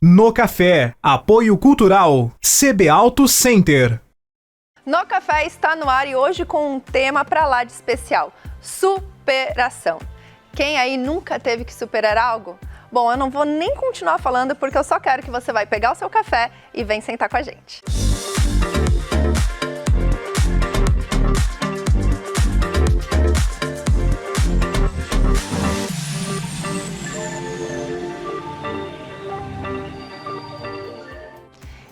No Café, apoio cultural, CB Auto Center. No Café está no ar e hoje com um tema pra lá de especial, superação. Quem aí nunca teve que superar algo? Bom, eu não vou nem continuar falando porque eu só quero que você vai pegar o seu café e vem sentar com a gente.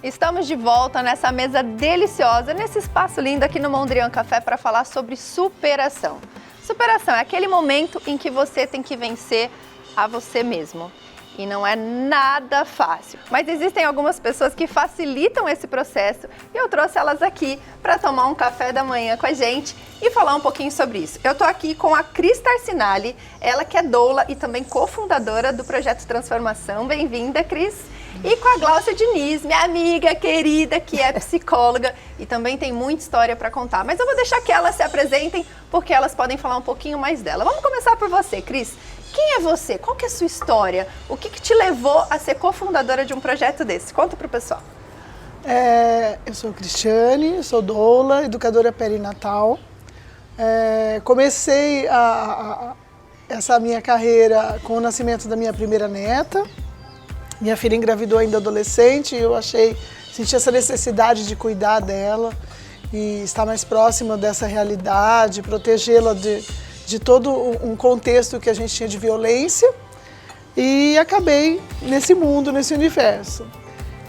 Estamos de volta nessa mesa deliciosa, nesse espaço lindo aqui no Mondrian Café para falar sobre superação. Superação é aquele momento em que você tem que vencer a você mesmo. E não é nada fácil. Mas existem algumas pessoas que facilitam esse processo e eu trouxe elas aqui para tomar um café da manhã com a gente e falar um pouquinho sobre isso. Eu tô aqui com a Cris Tarcinali, ela que é doula e também cofundadora do Projeto Transformação. Bem-vinda, Cris. E com a Gláucia Diniz, minha amiga querida, que é psicóloga e também tem muita história para contar. Mas eu vou deixar que elas se apresentem, porque elas podem falar um pouquinho mais dela. Vamos começar por você, Cris. Quem é você? Qual que é a sua história? O que te levou a ser cofundadora de um projeto desse? Conta pro pessoal. Eu sou Cristiane, sou doula, educadora perinatal. Comecei essa minha carreira com o nascimento da minha primeira neta. Minha filha engravidou ainda adolescente e eu senti essa necessidade de cuidar dela e estar mais próxima dessa realidade, protegê-la de todo um contexto que a gente tinha de violência e acabei nesse mundo, nesse universo.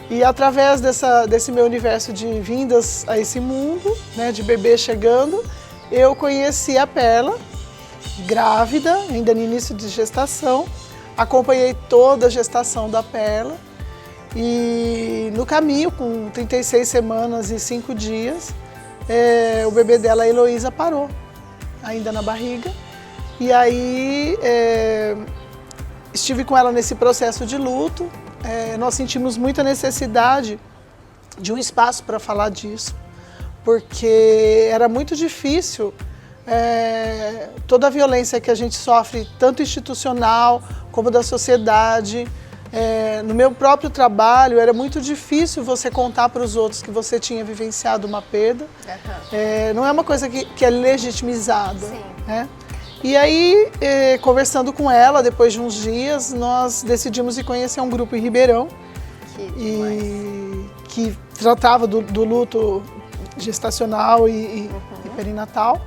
E através desse meu universo de vindas a esse mundo, né, de bebê chegando, eu conheci a Perla, grávida, ainda no início de gestação. Acompanhei toda a gestação da Perla e no caminho, com 36 semanas e 5 dias, o bebê dela, a Heloísa, parou, ainda na barriga. E aí estive com ela nesse processo de luto. Nós sentimos muita necessidade de um espaço para falar disso, porque era muito difícil toda a violência que a gente sofre, tanto institucional como da sociedade. No meu próprio trabalho, era muito difícil você contar para os outros que você tinha vivenciado uma perda. Não é uma coisa que é legitimizada. Né? E aí, conversando com ela, depois de uns dias, nós decidimos ir conhecer um grupo em Ribeirão, que tratava do luto gestacional e perinatal.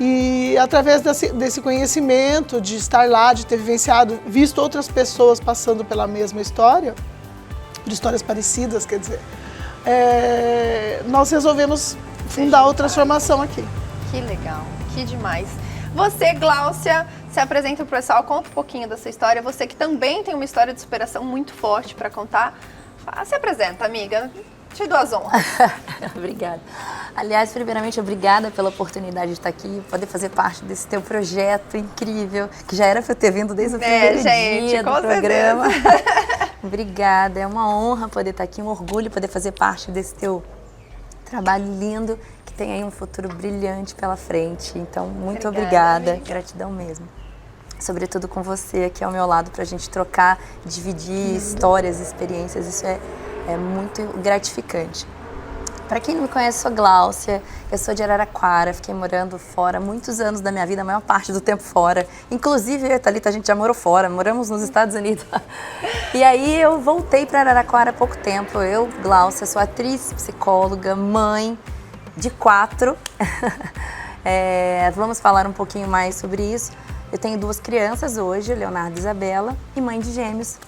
E através desse conhecimento, de estar lá, de ter vivenciado, visto outras pessoas passando pela mesma história, por histórias parecidas, quer dizer, nós resolvemos fundar o Transformação aqui. Que legal, que demais. Você, Gláucia, se apresenta pro pessoal, conta um pouquinho da sua história. Você que também tem uma história de superação muito forte para contar. Se apresenta, amiga. Te dou as honras. Obrigada. Aliás, primeiramente, obrigada pela oportunidade de estar aqui, poder fazer parte desse teu projeto incrível, que já era para eu ter vindo desde o primeiro dia do programa. Obrigada, é uma honra poder estar aqui, um orgulho poder fazer parte desse teu trabalho lindo, que tem aí um futuro brilhante pela frente. Então, muito obrigada, gratidão mesmo. Sobretudo com você aqui ao meu lado, para a gente trocar, dividir histórias, experiências, isso é muito gratificante. Para quem não me conhece, sou Gláucia, eu sou de Araraquara, fiquei morando fora muitos anos da minha vida, a maior parte do tempo fora. Inclusive, eu e a Thalita, a gente já morou fora, moramos nos Estados Unidos. E aí eu voltei para Araraquara há pouco tempo. Eu, Gláucia, sou atriz, psicóloga, mãe de 4. Vamos falar um pouquinho mais sobre isso. Eu tenho 2 crianças hoje, Leonardo e Isabela, e mãe de gêmeos,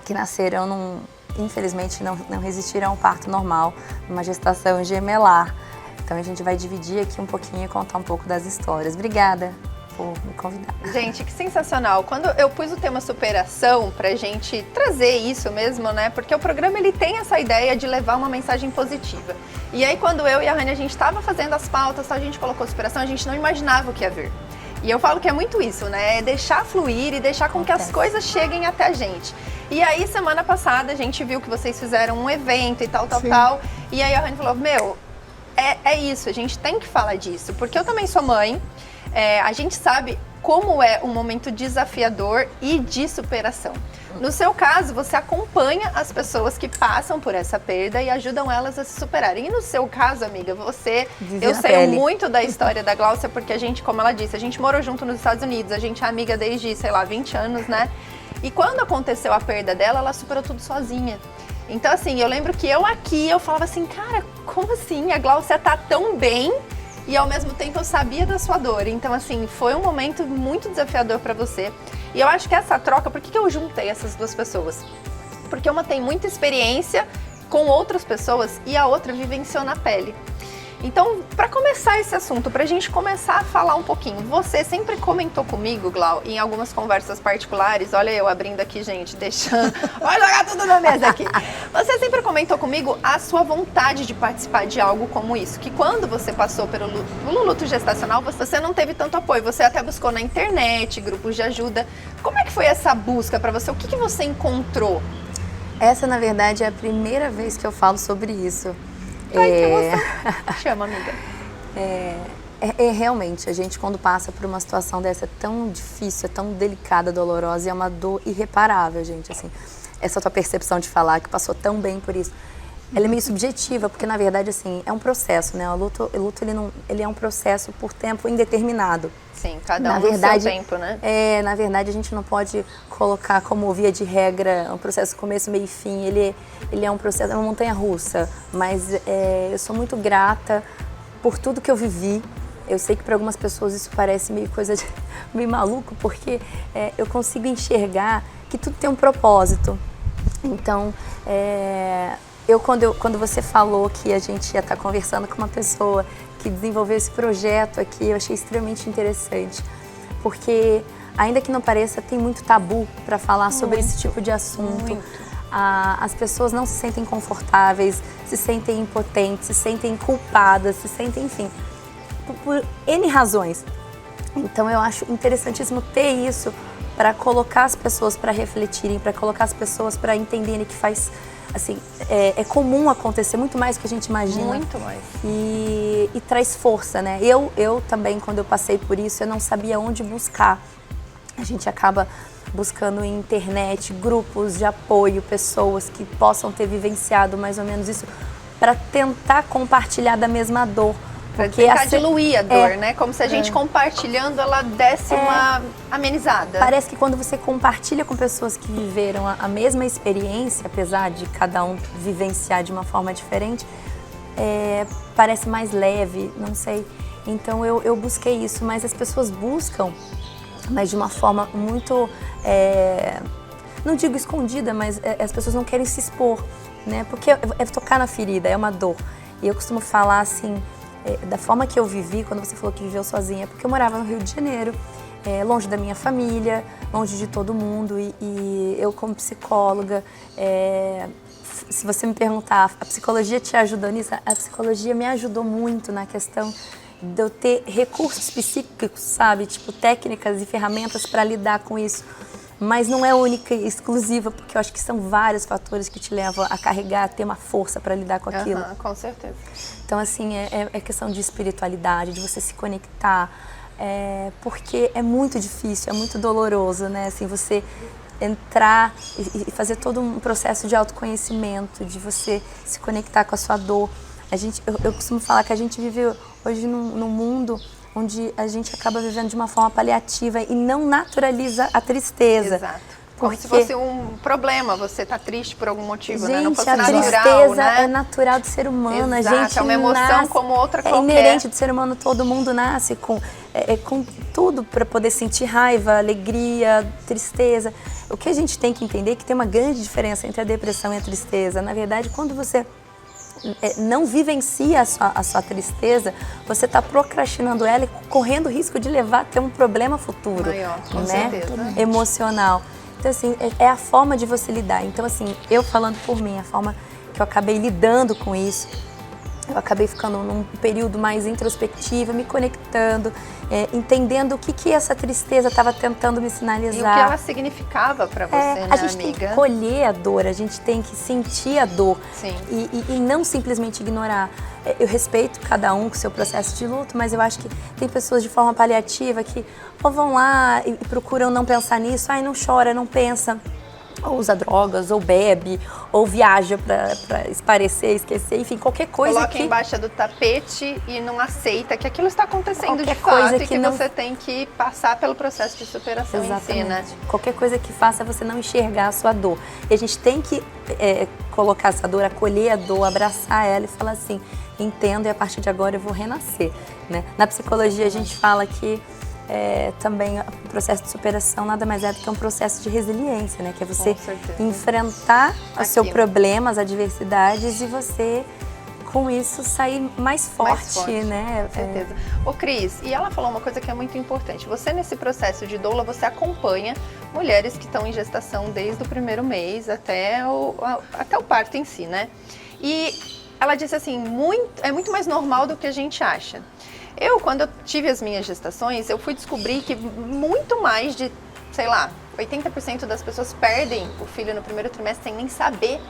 que nasceram infelizmente não resistiram a um parto normal, uma gestação gemelar. Então a gente vai dividir aqui um pouquinho e contar um pouco das histórias. Obrigada por me convidar. Gente, que sensacional. Quando eu pus o tema superação pra gente trazer isso mesmo, né? Porque o programa ele tem essa ideia de levar uma mensagem positiva. E aí quando eu e a Rani a gente estava fazendo as pautas, a gente colocou superação, a gente não imaginava o que ia vir. E eu falo que é muito isso, né? É deixar fluir e deixar com que as coisas cheguem até a gente. E aí, semana passada, a gente viu que vocês fizeram um evento e tal. E aí a Rani falou, é isso, a gente tem que falar disso. Porque eu também sou mãe, a gente sabe como é um momento desafiador e de superação. No seu caso, você acompanha as pessoas que passam por essa perda e ajudam elas a se superarem. E no seu caso, amiga, eu sei muito da história da Gláucia, porque a gente, como ela disse, a gente morou junto nos Estados Unidos, a gente é amiga desde, sei lá, 20 anos, né? E quando aconteceu a perda dela, ela superou tudo sozinha. Então, assim, eu lembro que eu falava assim, cara, como assim? A Gláucia tá tão bem e ao mesmo tempo eu sabia da sua dor. Então, assim, foi um momento muito desafiador pra você. E eu acho que essa troca, por que eu juntei essas duas pessoas? Porque uma tem muita experiência com outras pessoas e a outra vivenciou na pele. Então, para começar esse assunto, para a gente começar a falar um pouquinho, você sempre comentou comigo, Glau, em algumas conversas particulares, olha eu abrindo aqui, gente, deixando, vai jogar tudo na mesa aqui. Você sempre comentou comigo a sua vontade de participar de algo como isso, que quando você passou pelo luto gestacional, você não teve tanto apoio, você até buscou na internet, grupos de ajuda. Como é que foi essa busca para você? O que você encontrou? Essa, na verdade, é a primeira vez que eu falo sobre isso. Ai, que emoção. Chama, amiga. Realmente, a gente quando passa por uma situação dessa, é tão difícil, é tão delicada, dolorosa, e é uma dor irreparável, gente, assim. Essa tua percepção de falar que passou tão bem por isso, ela é meio subjetiva, porque na verdade, assim, é um processo, né? O luto ele é um processo por tempo indeterminado. Sim, cada um no seu tempo, né? Na verdade, a gente não pode colocar como via de regra um processo começo, meio e fim. Ele é um processo, é uma montanha-russa, mas eu sou muito grata por tudo que eu vivi. Eu sei que para algumas pessoas isso parece meio coisa de meio maluco, porque eu consigo enxergar que tudo tem um propósito. Então, quando você falou que a gente ia estar conversando com uma pessoa que desenvolveu esse projeto aqui, eu achei extremamente interessante, porque ainda que não pareça, tem muito tabu para falar sobre esse tipo de assunto. As pessoas não se sentem confortáveis, se sentem impotentes, se sentem culpadas, se sentem, enfim, por N razões. Então eu acho interessantíssimo ter isso para colocar as pessoas para refletirem, para colocar as pessoas para entenderem que faz, assim, é comum acontecer muito mais do que a gente imagina. Muito mais. E traz força, né? Eu também, quando eu passei por isso, eu não sabia onde buscar. A gente acaba buscando em internet, grupos de apoio, pessoas que possam ter vivenciado mais ou menos isso, para tentar compartilhar da mesma dor. Pra tentar diluir a dor, né? Como se a gente compartilhando, ela desse uma amenizada. Parece que quando você compartilha com pessoas que viveram a mesma experiência, apesar de cada um vivenciar de uma forma diferente, parece mais leve, não sei. Então eu busquei isso, mas as pessoas buscam, mas de uma forma muito, não digo escondida, mas as pessoas não querem se expor, né? Porque é tocar na ferida, é uma dor. E eu costumo falar assim, da forma que eu vivi, quando você falou que viveu sozinha, porque eu morava no Rio de Janeiro, longe da minha família, longe de todo mundo, e eu como psicóloga, se você me perguntar, a psicologia te ajudou nisso? A psicologia me ajudou muito na questão de eu ter recursos psíquicos, sabe? Tipo, técnicas e ferramentas para lidar com isso. Mas não é única e exclusiva, porque eu acho que são vários fatores que te levam a carregar, a ter uma força para lidar com aquilo. Com certeza. Então, assim, é questão de espiritualidade, de você se conectar, porque é muito difícil, é muito doloroso, né? Assim, você entrar e fazer todo um processo de autoconhecimento, de você se conectar com a sua dor. Eu costumo falar que a gente vive hoje num mundo onde a gente acaba vivendo de uma forma paliativa e não naturaliza a tristeza. Exato. Como se fosse um problema, você tá triste por algum motivo, gente, né? Não fosse a natural, tristeza né? é natural do ser humano. Exato, A gente é uma emoção como outra qualquer. É inerente do ser humano, todo mundo nasce com tudo para poder sentir raiva, alegria, tristeza. O que a gente tem que entender é que tem uma grande diferença entre a depressão e a tristeza. Na verdade, quando você não vivencia a sua tristeza, você está procrastinando ela e correndo o risco de levar a ter um problema futuro, maior, com né? certeza. Emocional. Então, assim, é a forma de você lidar. Então, assim, eu falando por mim, a forma que eu acabei lidando com isso, eu acabei ficando num período mais introspectivo, me conectando, entendendo o que essa tristeza estava tentando me sinalizar. E o que ela significava para você, né, a gente amiga? tem que colher a dor, a gente tem que sentir a dor. Sim. E não simplesmente ignorar. Eu respeito cada um com o seu processo de luto, mas eu acho que tem pessoas de forma paliativa que ou vão lá e procuram não pensar nisso, ai, não chora, não pensa. ou usa drogas, ou bebe, ou viaja pra esparecer, esquecer, enfim, qualquer coisa Coloca embaixo do tapete e não aceita que aquilo está acontecendo qualquer de fato coisa e que não... você tem que passar pelo processo de superação em si, né? Qualquer coisa que faça você não enxergar a sua dor. E a gente tem que colocar essa dor, acolher a dor, abraçar ela e falar assim, entendo e a partir de agora eu vou renascer, né? Na psicologia a gente fala que também o processo de superação nada mais é do que um processo de resiliência, né? Que é você enfrentar o seu problema, as adversidades e você, com isso, sair mais forte, né? Com certeza. Ô Cris, e ela falou uma coisa que é muito importante. Você, nesse processo de doula, você acompanha mulheres que estão em gestação desde o primeiro mês até o parto em si, né? E ela disse assim, é muito mais normal do que a gente acha. Quando eu tive as minhas gestações, eu fui descobrir que muito mais de, sei lá, 80% das pessoas perdem o filho no primeiro trimestre sem nem saber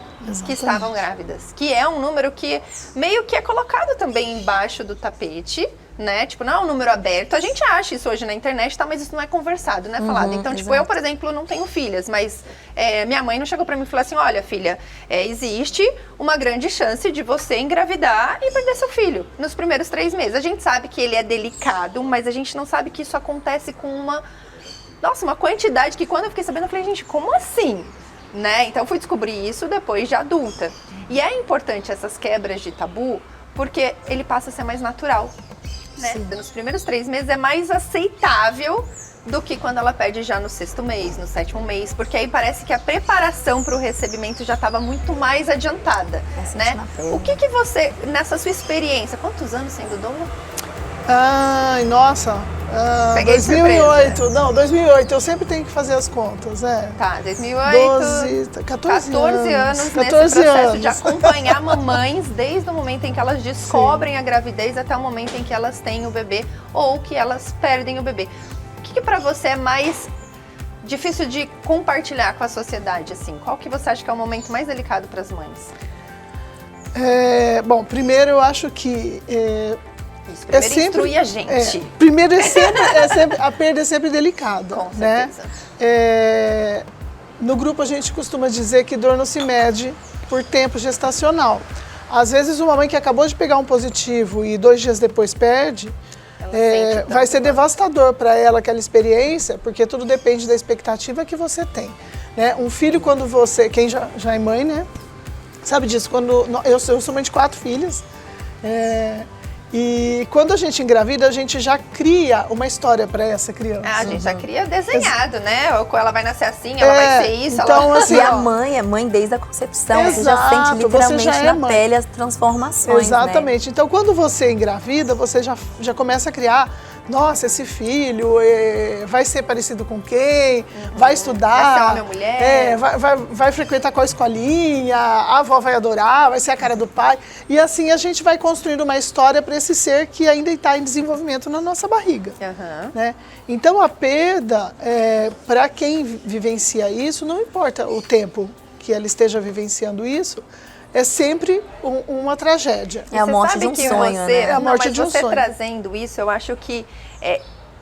que estavam grávidas. Que é um número que meio que é colocado também embaixo do tapete, né? Tipo, não é um número aberto. A gente acha isso hoje na internet, tá? Mas isso não é conversado, não é falado. Então, tipo, eu, por exemplo, não tenho filhas, mas minha mãe não chegou pra mim e falou assim, olha, filha, existe uma grande chance de você engravidar e perder seu filho nos primeiros 3 meses. A gente sabe que ele é delicado, mas a gente não sabe que isso acontece com uma quantidade que quando eu fiquei sabendo, eu falei, gente, como assim? Né? Então, eu fui descobrir isso depois de adulta. E é importante essas quebras de tabu, porque ele passa a ser mais natural. Né? Nos primeiros 3 meses é mais aceitável do que quando ela perde já no 6º mês, no 7º mês, porque aí parece que a preparação para o recebimento já estava muito mais adiantada, né? O que você, nessa sua experiência, quantos anos sendo doula? Ai, nossa, 2008, não, 2008, eu sempre tenho que fazer as contas, Tá, 2008, 14 anos nesse processo de acompanhar mamães desde o momento em que elas descobrem a gravidez até o momento em que elas têm o bebê ou que elas perdem o bebê. O que pra você é mais difícil de compartilhar com a sociedade, assim? Qual que você acha que é o momento mais delicado para as mães? Bom, primeiro eu acho que... Primeiro instruir a gente. Primeiro a perda é sempre delicada. Com certeza. Né? No grupo a gente costuma dizer que dor não se mede por tempo gestacional. Às vezes uma mãe que acabou de pegar um positivo e 2 dias depois perde, vai ser devastador para ela aquela experiência, porque tudo depende da expectativa que você tem. Né? Um filho, quando você, quem já é mãe, né, sabe disso, eu sou mãe de 4 filhas, e quando a gente engravida, a gente já cria uma história para essa criança. A gente já cria desenhado, né? Ou ela vai nascer assim, ela vai ser isso. Então, ela... assim, e a mãe é mãe desde a concepção. Exato, você já sente literalmente na pele as transformações. Exatamente. Né? Então, quando você engravida, você já começa a criar, nossa, esse filho vai ser parecido com quem? Vai estudar? Vai ser homem ou mulher? Vai frequentar qual escolinha? A avó vai adorar? Vai ser a cara do pai? E assim a gente vai construindo uma história para esse ser que ainda está em desenvolvimento na nossa barriga. Né? Então a perda, para quem vivencia isso, não importa o tempo que ela esteja vivenciando isso, é sempre uma tragédia. É a morte de um sonho, né? É a morte de um sonho. Você trazendo isso, eu acho que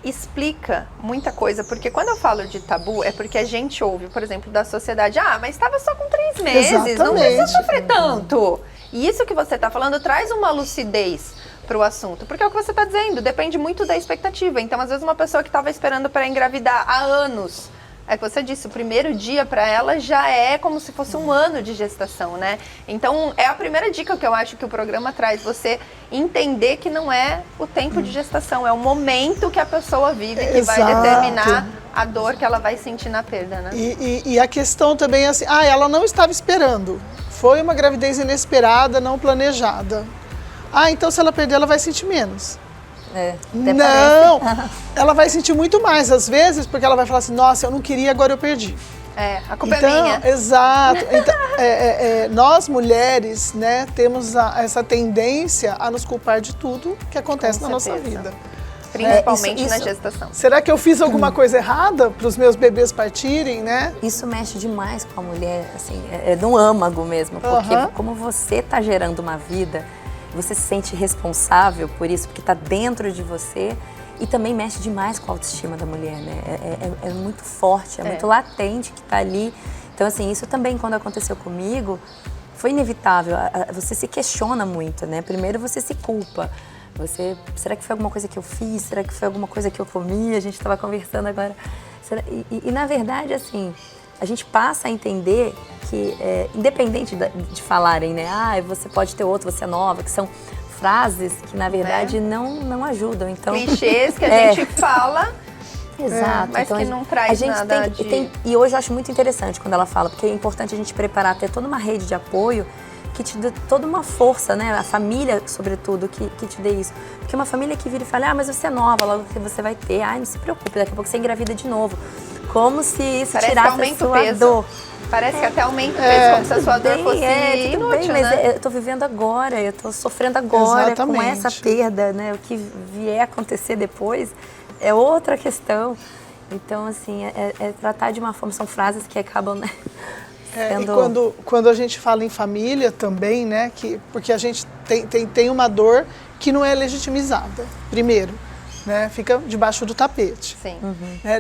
explica muita coisa, porque quando eu falo de tabu, é porque a gente ouve, por exemplo, da sociedade, mas estava só com 3 meses, exatamente. Não precisa sofrer tanto. E isso que você está falando traz uma lucidez para o assunto, porque é o que você está dizendo, depende muito da expectativa. Então, às vezes, uma pessoa que estava esperando para engravidar há anos, é que você disse, o primeiro dia para ela já é como se fosse um ano de gestação, né? Então, é a primeira dica que eu acho que o programa traz, você entender que não é o tempo de gestação, é o momento que a pessoa vive que vai determinar a dor que ela vai sentir na perda, né? E a questão também é assim, ela não estava esperando, foi uma gravidez inesperada, não planejada. Então se ela perder, ela vai sentir menos. Não, ela vai sentir muito mais, às vezes, porque ela vai falar assim, nossa, eu não queria, agora eu perdi. A culpa é minha. Exato. Então, nós mulheres, né, temos essa tendência a nos culpar de tudo que acontece na nossa vida. Principalmente na gestação. Será que eu fiz alguma coisa errada para os meus bebês partirem, né? Isso mexe demais com a mulher, assim, no âmago mesmo, porque como você está gerando uma vida, você se sente responsável por isso, porque está dentro de você e também mexe demais com a autoestima da mulher, né? É muito forte, muito latente que está ali Então, assim, isso também, quando aconteceu comigo, foi inevitável. Você se questiona muito, né? Primeiro você se culpa. Será que foi alguma coisa que eu fiz? Será que foi alguma coisa que eu comi? A gente estava conversando agora. E na verdade, assim, a gente passa a entender que, independente de falarem, né? Você pode ter outro, você é nova, que são frases que, na verdade, não ajudam. Então, clichês que a gente fala... Exato. Mas então, que não traz nada E hoje eu acho muito interessante quando ela fala, porque é importante a gente preparar, ter toda uma rede de apoio que te dê toda uma força, né? A família, sobretudo, que te dê isso. Porque uma família que vira e fala, mas você é nova, logo que você vai ter, não se preocupe, daqui a pouco você engravida de novo. Como se isso tirasse a sua dor. Parece que até aumenta o peso, como se a sua dor fosse inútil, mas né? eu tô vivendo agora, eu tô sofrendo agora. Exatamente. Com essa perda, né? O que vier a acontecer depois é outra questão. Então, assim, é tratar de uma forma, são frases que acabam, né? E quando a gente fala em família também, né? Porque a gente tem uma dor que não é legitimizada, primeiro, né? Fica debaixo do tapete. Sim.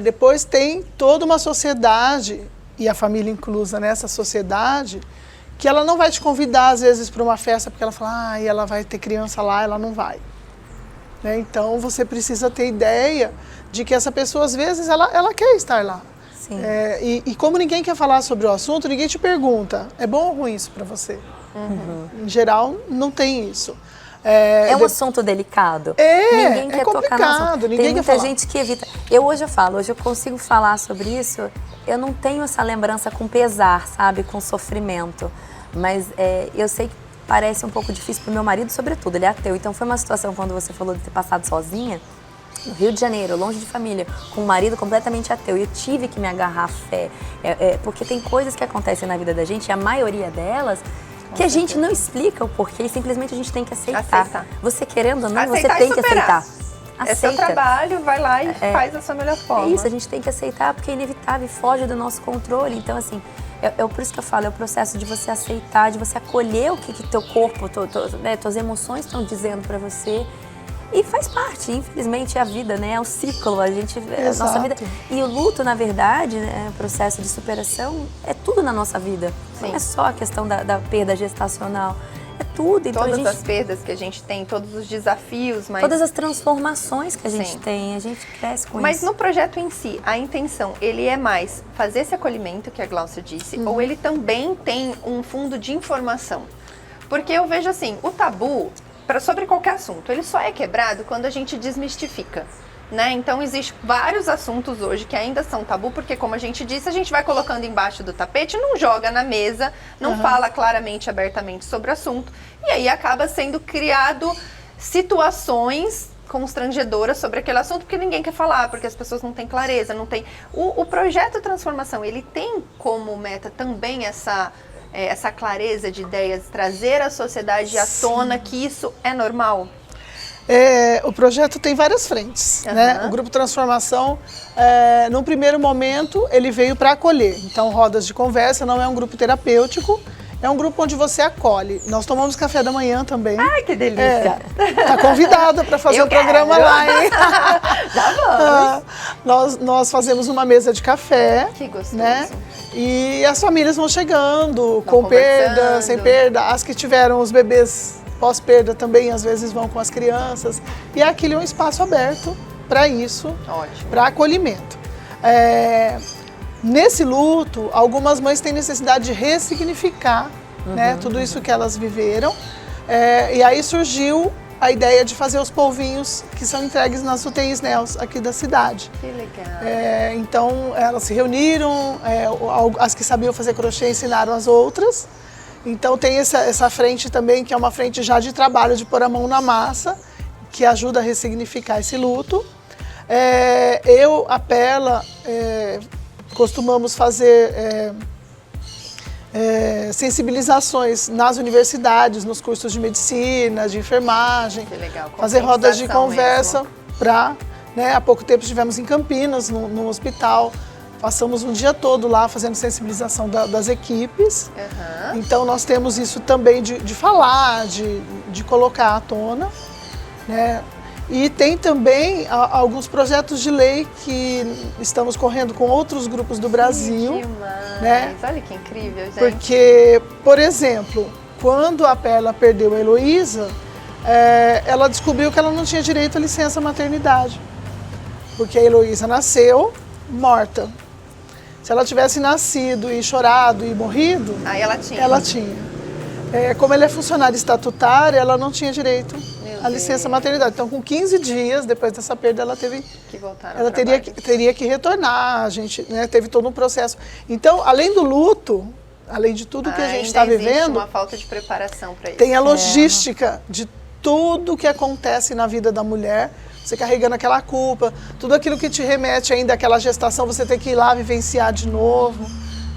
Depois tem toda uma sociedade, e a família inclusa nessa sociedade, que ela não vai te convidar, às vezes, para uma festa, porque ela fala, ela vai ter criança lá, ela não vai. Então, você precisa ter ideia de que essa pessoa, às vezes, ela quer estar lá. Sim. E como ninguém quer falar sobre o assunto, ninguém te pergunta, é bom ou ruim isso para você? Em geral, não tem isso. É um assunto delicado. Ninguém quer tocar no assunto. Tem muita gente que evita. Hoje eu consigo falar sobre isso, eu não tenho essa lembrança com pesar, sabe, com sofrimento. Mas eu sei que parece um pouco difícil pro meu marido, sobretudo, ele é ateu. Então foi uma situação, quando você falou de ter passado sozinha, no Rio de Janeiro, longe de família, com um marido completamente ateu. E eu tive que me agarrar à fé. Porque tem coisas que acontecem na vida da gente, e a maioria delas, que a gente não explica o porquê, e simplesmente a gente tem que aceitar. Você querendo ou não, você tem que aceitar. É seu trabalho, vai lá e faz da sua melhor forma. É isso, a gente tem que aceitar, porque é inevitável e foge do nosso controle. Então, assim, por isso que eu falo, é o processo de você aceitar, de você acolher o que teu corpo, tuas emoções estão dizendo pra você. E faz parte, infelizmente, é a vida, né? É o ciclo, a nossa vida. E o luto, na verdade, né, o processo de superação, é tudo na nossa vida. Sim. Não é só a questão da perda gestacional. É tudo. Então, todas as perdas que a gente tem, todos os desafios, mas... Todas as transformações que a gente tem, a gente cresce com isso. Mas no projeto em si, a intenção, ele é mais fazer esse acolhimento que a Gláucia disse, ou ele também tem um fundo de informação? Porque eu vejo assim, o tabu... sobre qualquer assunto, ele só é quebrado quando a gente desmistifica, né? Então, existem vários assuntos hoje que ainda são tabu, porque, como a gente disse, a gente vai colocando embaixo do tapete, não joga na mesa, não fala claramente, abertamente sobre o assunto, e aí acaba sendo criado situações constrangedoras sobre aquele assunto, porque ninguém quer falar, porque as pessoas não têm clareza, não tem... O projeto Transformação, ele tem como meta também essa clareza de ideias, trazer a sociedade à tona que isso é normal? O projeto tem várias frentes, né? O Grupo Transformação, no primeiro momento, ele veio para acolher. Então, rodas de conversa, não é um grupo terapêutico, é um grupo onde você acolhe. Nós tomamos café da manhã também. Ai, que delícia! Tá convidada para fazer o programa lá, hein? Já vamos! Nós fazemos uma mesa de café. Que gostoso! Né? E as famílias vão chegando, com perda, sem perda. As que tiveram os bebês pós-perda também, às vezes, vão com as crianças. E aquele é um espaço aberto para isso, para acolhimento. Nesse luto, algumas mães têm necessidade de ressignificar né, tudo isso que elas viveram. E aí surgiu a ideia de fazer os polvinhos que são entregues nas UTIs NELS aqui da cidade. Que legal. Então, elas se reuniram, as que sabiam fazer crochê ensinaram as outras. Então, tem essa frente também, que é uma frente já de trabalho, de pôr a mão na massa, que ajuda a ressignificar esse luto. Eu, a Perla, costumamos fazer sensibilizações nas universidades, nos cursos de medicina, de enfermagem, fazer rodas de conversa para... Há pouco tempo estivemos em Campinas, no hospital, passamos um dia todo lá fazendo sensibilização das equipes. Então nós temos isso também de falar, de colocar à tona, né? E tem também alguns projetos de lei que estamos correndo com outros grupos do Brasil. Que demais. Né? Olha que incrível, gente. Porque, por exemplo, quando a Perla perdeu a Heloísa, ela descobriu que ela não tinha direito à licença maternidade. Porque a Heloísa nasceu morta. Se ela tivesse nascido e chorado e morrido, aí ela tinha. Ela tinha. Como ela é funcionária estatutária, ela não tinha direito à licença maternidade. Então, com 15 dias, depois dessa perda, ela teve que voltar. Ela teria que retornar, a gente, né, teve todo um processo. Então, além do luto, além de tudo que a gente está vivendo, uma falta de preparação para isso. Tem a logística de tudo que acontece na vida da mulher, você carregando aquela culpa, tudo aquilo que te remete ainda àquela gestação, você tem que ir lá vivenciar de novo.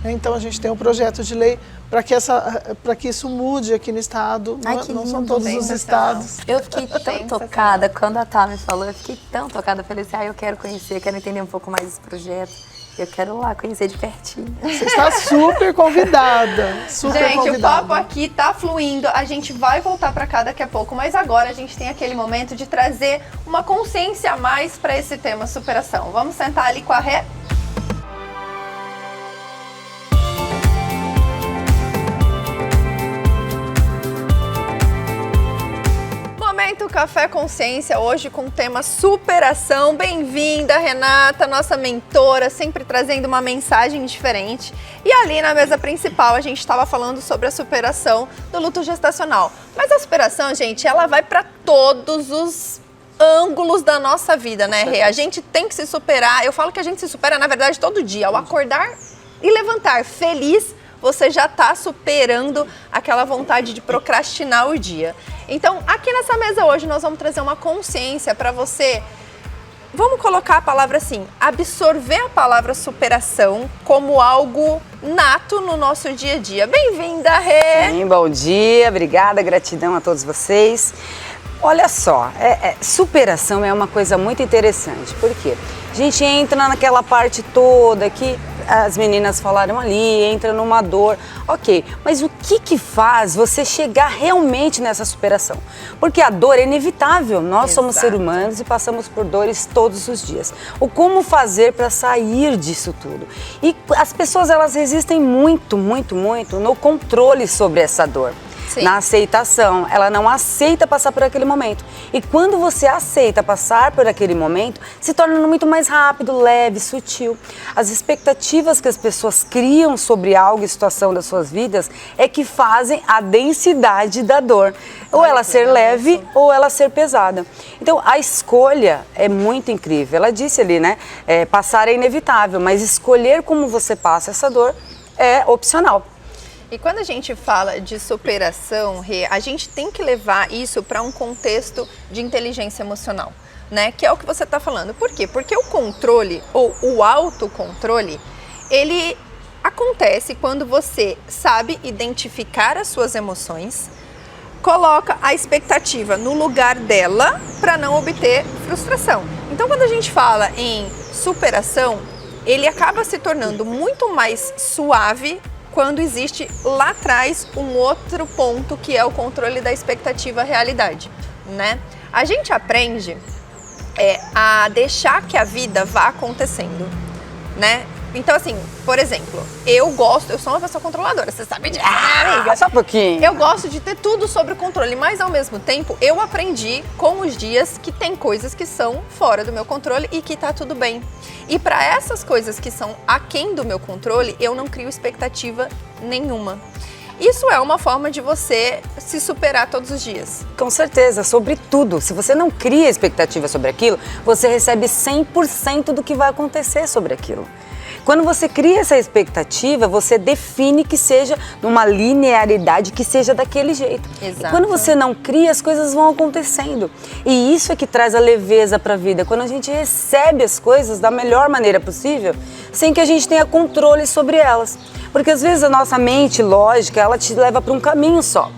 Então a gente tem um projeto de lei para que isso mude aqui no estado. Ai, não são todos os estados. Eu fiquei tão tocada quando a Tá me falou, eu fiquei tão tocada, eu falei assim, eu quero conhecer, quero entender um pouco mais desse projeto. Eu quero lá conhecer de pertinho. Você está super convidada. Super gente, convidada. O papo aqui tá fluindo. A gente vai voltar para cá daqui a pouco, mas agora a gente tem aquele momento de trazer uma consciência a mais para esse tema superação. Vamos sentar ali com a Rê. Momento Café Consciência, hoje com o tema superação. Bem-vinda, Renata, nossa mentora, sempre trazendo uma mensagem diferente. E ali na mesa principal a gente estava falando sobre a superação do luto gestacional. Mas a superação, gente, ela vai para todos os ângulos da nossa vida, né, Rê? A gente tem que se superar. Eu falo que a gente se supera, na verdade, todo dia. Ao acordar e levantar feliz, você já está superando aquela vontade de procrastinar o dia. Então, aqui nessa mesa hoje, nós vamos trazer uma consciência para você, vamos colocar a palavra assim, absorver a palavra superação como algo nato no nosso dia a dia. Bem-vinda, Rê! Sim, bom dia, obrigada, gratidão a todos vocês. Olha só, superação é uma coisa muito interessante, porque a gente entra naquela parte toda que as meninas falaram ali, entra numa dor, ok, mas o que faz você chegar realmente nessa superação? Porque a dor é inevitável, nós somos seres humanos e passamos por dores todos os dias. O como fazer para sair disso tudo? E as pessoas, elas resistem muito no controle sobre essa dor. Sim. Na aceitação, ela não aceita passar por aquele momento. E quando você aceita passar por aquele momento, se torna muito mais rápido, leve, sutil. As expectativas que as pessoas criam sobre algo e situação das suas vidas é que fazem a densidade da dor. Ou ela ser leve ou ela ser pesada. Então, a escolha é muito incrível. Ela disse ali, né? Passar é inevitável, mas escolher como você passa essa dor é opcional. E quando a gente fala de superação, Rê, a gente tem que levar isso para um contexto de inteligência emocional, né? Que é o que você está falando. Por quê? Porque o controle ou o autocontrole, ele acontece quando você sabe identificar as suas emoções, coloca a expectativa no lugar dela para não obter frustração. Então, quando a gente fala em superação, ele acaba se tornando muito mais suave quando existe lá atrás um outro ponto que é o controle da expectativa realidade, né? A gente aprende a deixar que a vida vá acontecendo, né? Então, assim, por exemplo, eu sou uma pessoa controladora, você sabe disso, minha amiga. Só um pouquinho. Eu gosto de ter tudo sob o controle, mas ao mesmo tempo eu aprendi com os dias que tem coisas que são fora do meu controle e que tá tudo bem. E para essas coisas que são aquém do meu controle, eu não crio expectativa nenhuma. Isso é uma forma de você se superar todos os dias. Com certeza, sobre tudo. Se você não cria expectativa sobre aquilo, você recebe 100% do que vai acontecer sobre aquilo. Quando você cria essa expectativa, você define que seja numa linearidade, que seja daquele jeito. Exato. E quando você não cria, as coisas vão acontecendo. E isso é que traz a leveza para a vida. Quando a gente recebe as coisas da melhor maneira possível, sem que a gente tenha controle sobre elas. Porque às vezes a nossa mente lógica, ela te leva para um caminho só.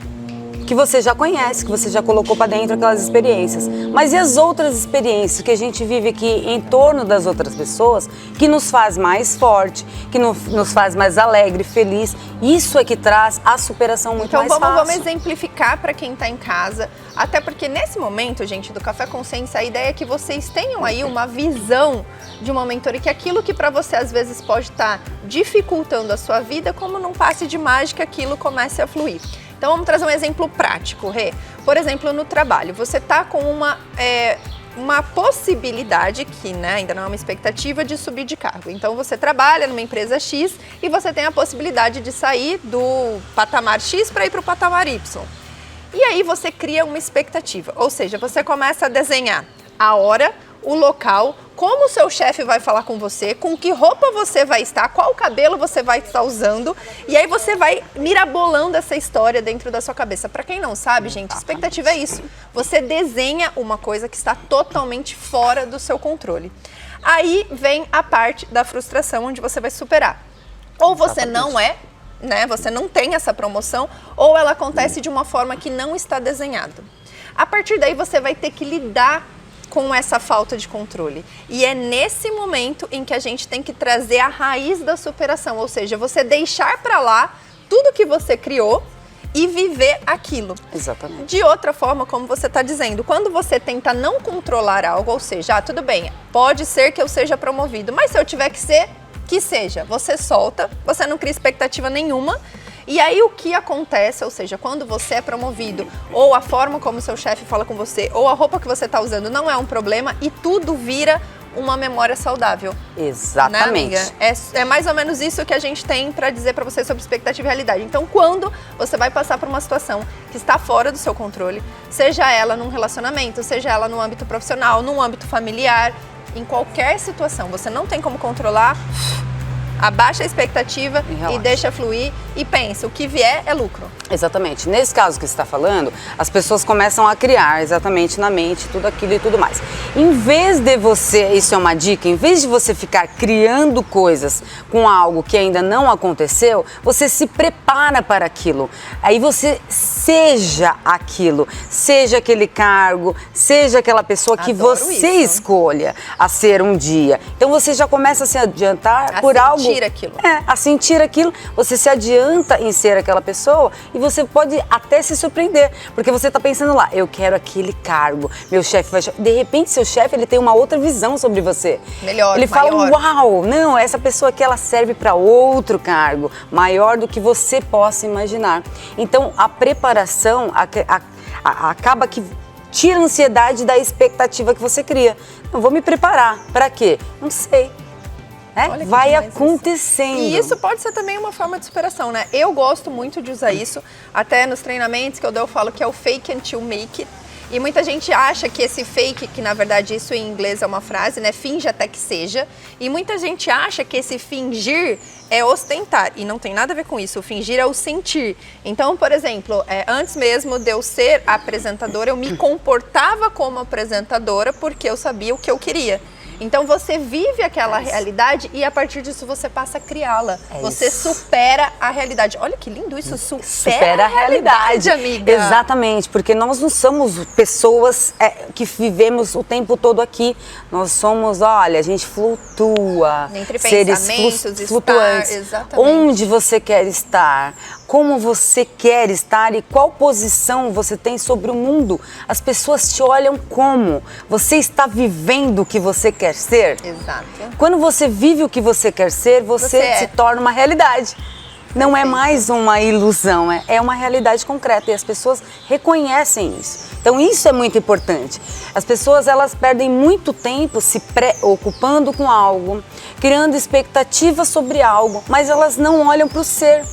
que você já conhece, que você já colocou para dentro aquelas experiências. Mas e as outras experiências que a gente vive aqui em torno das outras pessoas, que nos faz mais forte, que nos faz mais alegre, feliz? Isso é que traz a superação muito mais fácil. Então vamos exemplificar para quem está em casa, até porque nesse momento, gente, do Café Consciência, a ideia é que vocês tenham aí uma visão de uma mentoria, que aquilo que para você às vezes pode estar dificultando a sua vida, como num passe de mágica, aquilo comece a fluir. Então vamos trazer um exemplo prático, Rê. Por exemplo, no trabalho, você está com uma possibilidade, que ainda não é uma expectativa, de subir de cargo. Então você trabalha numa empresa X e você tem a possibilidade de sair do patamar X para ir para o patamar Y. E aí você cria uma expectativa, ou seja, você começa a desenhar a hora, o local, como o seu chefe vai falar com você, com que roupa você vai estar, qual cabelo você vai estar usando, e aí você vai mirabolando essa história dentro da sua cabeça. Para quem não sabe, gente, expectativa é isso. Você desenha uma coisa que está totalmente fora do seu controle. Aí vem a parte da frustração, onde você vai superar. Ou você não você não tem essa promoção, ou ela acontece de uma forma que não está desenhado. A partir daí você vai ter que lidar com essa falta de controle. E é nesse momento em que a gente tem que trazer a raiz da superação, ou seja, você deixar para lá tudo que você criou e viver aquilo. Exatamente. De outra forma, como você está dizendo, quando você tenta não controlar algo, ou seja, tudo bem, pode ser que eu seja promovido, mas se eu tiver que ser, que seja. Você solta, você não cria expectativa nenhuma. E aí o que acontece, ou seja, quando você é promovido, ou a forma como seu chefe fala com você, ou a roupa que você está usando não é um problema, e tudo vira uma memória saudável. Exatamente. Né, amiga? É mais ou menos isso que a gente tem para dizer para você sobre expectativa e realidade. Então, quando você vai passar por uma situação que está fora do seu controle, seja ela num relacionamento, seja ela no âmbito profissional, num âmbito familiar, em qualquer situação, você não tem como controlar, abaixa a expectativa e deixa fluir e pensa, o que vier é lucro. Exatamente. Nesse caso que você está falando, as pessoas começam a criar exatamente na mente tudo aquilo e tudo mais. Em vez de você, isso é uma dica, em vez de você ficar criando coisas com algo que ainda não aconteceu, você se prepara para aquilo. Aí você seja aquilo, seja aquele cargo, seja aquela pessoa que você escolha a ser um dia. Então você já começa a se adiantar por algo. A sentir aquilo. A sentir aquilo, você se adianta em ser aquela pessoa e você pode até se surpreender, porque você está pensando lá, eu quero aquele cargo, meu chefe vai... De repente, seu chefe, ele tem uma outra visão sobre você. Melhor, ele fala, uau, não, essa pessoa aqui, ela serve para outro cargo, maior do que você possa imaginar. Então, a preparação acaba que tira a ansiedade da expectativa que você cria. Eu vou me preparar, para quê? Não sei. Vai acontecendo. E isso pode ser também uma forma de superação, né? Eu gosto muito de usar isso, até nos treinamentos que eu dou, eu falo que é o fake until make it. E muita gente acha que esse fake, que na verdade isso em inglês é uma frase, né? Finge até que seja. E muita gente acha que esse fingir é ostentar. E não tem nada a ver com isso. O fingir é o sentir. Então, por exemplo, antes mesmo de eu ser apresentadora, eu me comportava como apresentadora porque eu sabia o que eu queria. Então você vive aquela realidade e a partir disso você passa a criá-la. Você supera a realidade. Olha que lindo isso, supera a realidade, amiga. Exatamente, porque nós não somos pessoas que vivemos o tempo todo aqui. Nós somos, olha, a gente flutua. Entre seres pensamentos, flutuantes. Exatamente. Onde você quer estar, como você quer estar e qual posição você tem sobre o mundo. As pessoas te olham como? Você está vivendo o que você quer ser? Exato. Quando você vive o que você quer ser, você se torna uma realidade. Não é mais uma ilusão, é uma realidade concreta e as pessoas reconhecem isso. Então isso é muito importante. As pessoas, elas perdem muito tempo se preocupando com algo, criando expectativas sobre algo, mas elas não olham para o ser.